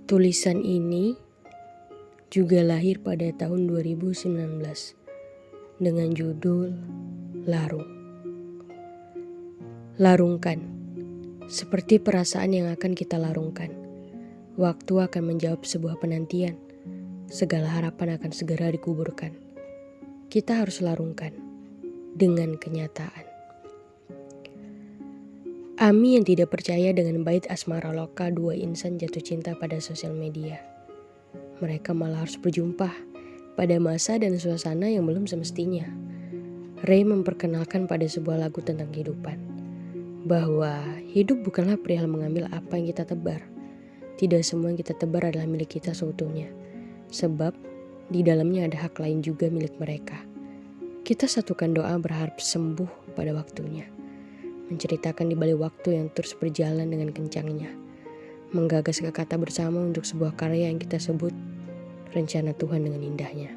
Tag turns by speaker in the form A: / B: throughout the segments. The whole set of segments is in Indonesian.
A: Tulisan ini juga lahir pada tahun 2019 dengan judul Larung. Larungkan, seperti perasaan yang akan kita larungkan. Waktu akan menjawab sebuah penantian. Segala harapan akan segera dikuburkan. Kita harus larungkan dengan kenyataan. Ami yang tidak percaya dengan bait asmara loka dua insan jatuh cinta pada sosial media. Mereka malah harus berjumpa pada masa dan suasana yang belum semestinya. Ray memperkenalkan pada sebuah lagu tentang kehidupan, bahwa hidup bukanlah perihal mengambil apa yang kita tebar. Tidak semua yang kita tebar adalah milik kita seutuhnya, sebab di dalamnya ada hak lain juga milik mereka. Kita satukan doa berharap sembuh pada waktunya. Menceritakan di balik waktu yang terus berjalan dengan kencangnya. Menggagas kata bersama untuk sebuah karya yang kita sebut rencana Tuhan dengan indahnya.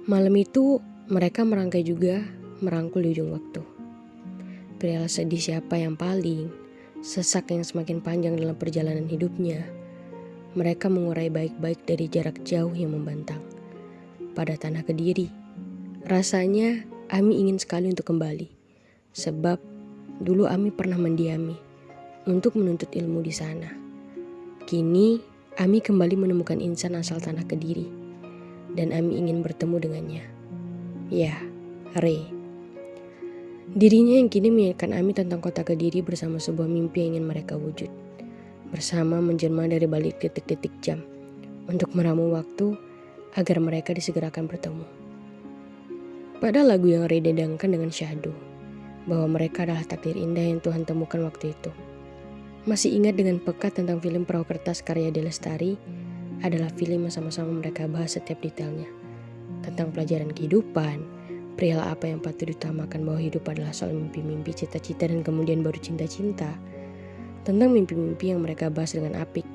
A: Malam itu mereka merangkai juga merangkul di ujung waktu. Perihal sedih siapa yang paling, sesak yang semakin panjang dalam perjalanan hidupnya. Mereka mengurai baik-baik dari jarak jauh yang membentang. Pada tanah Kediri, rasanya Ami ingin sekali untuk kembali. Sebab dulu Ami pernah mendiami untuk menuntut ilmu di sana. Kini Ami kembali menemukan insan asal tanah Kediri. Dan Ami ingin bertemu dengannya. Ya, Ray. Dirinya yang kini mengingatkan Ami tentang kota Kediri bersama sebuah mimpi yang ingin mereka wujud. Bersama menjelma dari balik detik-detik jam. Untuk meramu waktu agar mereka disegerakan bertemu. Pada lagu yang Ray dedangkan dengan syahdu, bahwa mereka adalah takdir indah yang Tuhan temukan waktu itu. Masih ingat dengan pekat tentang film Perahu Kertas karya Delestari, adalah film yang sama-sama mereka bahas setiap detailnya. Tentang pelajaran kehidupan, perihal apa yang patut diutamakan bahwa hidup adalah soal mimpi-mimpi, cita-cita dan kemudian baru cinta-cinta. Tentang mimpi-mimpi yang mereka bahas dengan apik,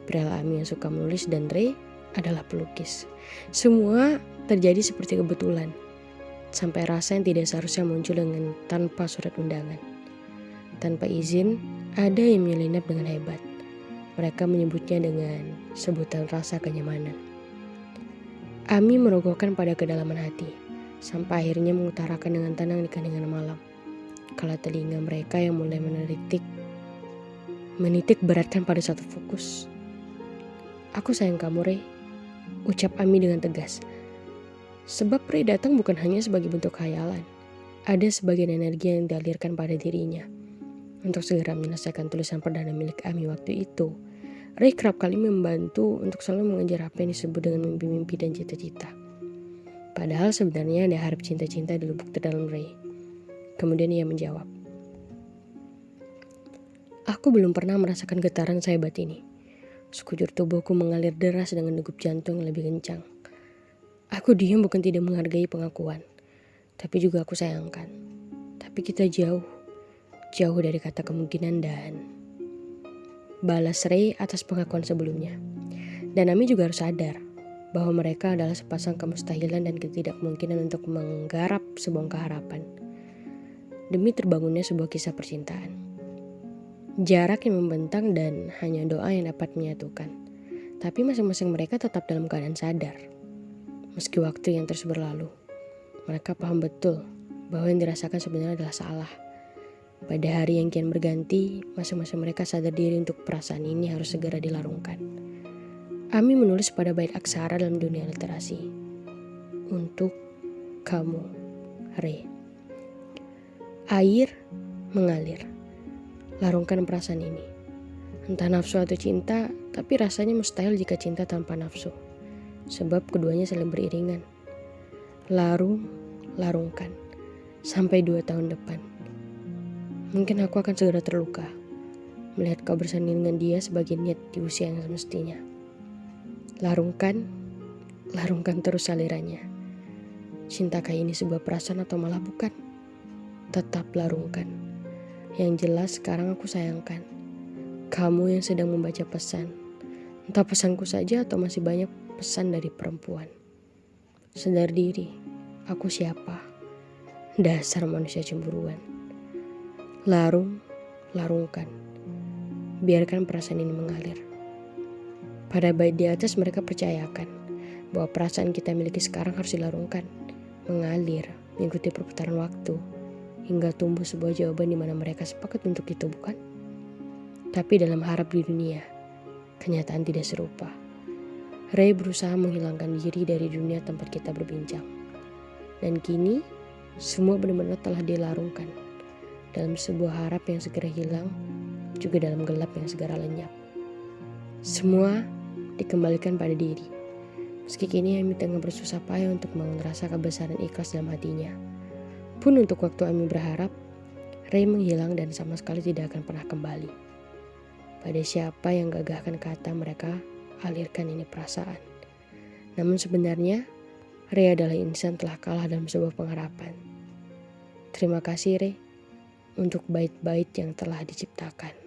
A: perihal Ami yang suka menulis dan Ray adalah pelukis. Semua terjadi seperti kebetulan. Sampai rasa yang tidak seharusnya muncul dengan tanpa surat undangan. Tanpa izin, ada yang menyelinap dengan hebat. Mereka menyebutnya dengan sebutan rasa kenyamanan. Ami merogohkan pada kedalaman hati, sampai akhirnya mengutarakan dengan tenang di keheningan malam. Kala telinga mereka yang mulai menitik beratkan pada satu fokus. Aku sayang kamu, Ray, ucap Ami dengan tegas. Sebab Ray datang bukan hanya sebagai bentuk khayalan. Ada sebagian energi yang dialirkan pada dirinya. Untuk segera menyelesaikan tulisan perdana milik Ami waktu itu, Ray kerap kali membantu untuk selalu mengejar apa yang disebut dengan mimpi-mimpi dan cita-cita. Padahal sebenarnya ada harap cinta-cinta di lubuk terdalam Ray. Kemudian ia menjawab, aku belum pernah merasakan getaran sehebat ini. Sekujur tubuhku mengalir deras dengan degup jantung yang lebih kencang. Aku diam bukan tidak menghargai pengakuan, tapi juga aku sayangkan. Tapi kita jauh dari kata kemungkinan dan balas Ray atas pengakuan sebelumnya. Dan Ami juga harus sadar bahwa mereka adalah sepasang kemustahilan dan ketidakmungkinan untuk menggarap sebongkah harapan demi terbangunnya sebuah kisah percintaan. Jarak yang membentang dan hanya doa yang dapat menyatukan. Tapi masing-masing mereka tetap dalam keadaan sadar. Meski waktu yang terus berlalu, mereka paham betul bahwa yang dirasakan sebenarnya adalah salah. Pada hari yang kian berganti, masing-masing mereka sadar diri untuk perasaan ini harus segera dilarungkan. Ami menulis pada bait aksara dalam dunia literasi. Untuk kamu, Ray. Air mengalir. Larungkan perasaan ini. Entah nafsu atau cinta, tapi rasanya mustahil jika cinta tanpa nafsu. Sebab keduanya saling beriringan. Larungkan. Sampai 2 tahun depan. Mungkin aku akan segera terluka. Melihat kau bersanding dengan dia sebagai niat di usia yang semestinya. Larungkan terus alirannya. Cintakah ini sebuah perasaan atau malah bukan? Tetap larungkan. Yang jelas sekarang aku sayangkan. Kamu yang sedang membaca pesan. Entah pesanku saja atau masih banyak pesan dari perempuan. Sadar diri, aku siapa? Dasar manusia cemburuan. Larungkan. biarkan perasaan ini mengalir. Pada bait di atas mereka percayakan bahwa perasaan kita miliki sekarang harus dilarungkan, mengalir, mengikuti perputaran waktu, hingga tumbuh sebuah jawaban di mana mereka sepakat untuk itu, bukan? Tapi dalam harap di dunia, kenyataan tidak serupa. Ray berusaha menghilangkan diri dari dunia tempat kita berbincang. Dan kini, semua benar-benar telah dilarungkan dalam sebuah harap yang segera hilang, juga dalam gelap yang segera lenyap. Semua dikembalikan pada diri. Meski kini Amy tengah bersusah payah untuk membangun rasa kebesaran ikhlas dalam hatinya. Pun untuk waktu Amy berharap, Ray menghilang dan sama sekali tidak akan pernah kembali. Pada siapa yang gagahkan kata mereka alirkan ini perasaan. Namun sebenarnya, Ray adalah insan telah kalah dalam sebuah pengharapan. Terima kasih Ray, untuk bait-bait yang telah diciptakan.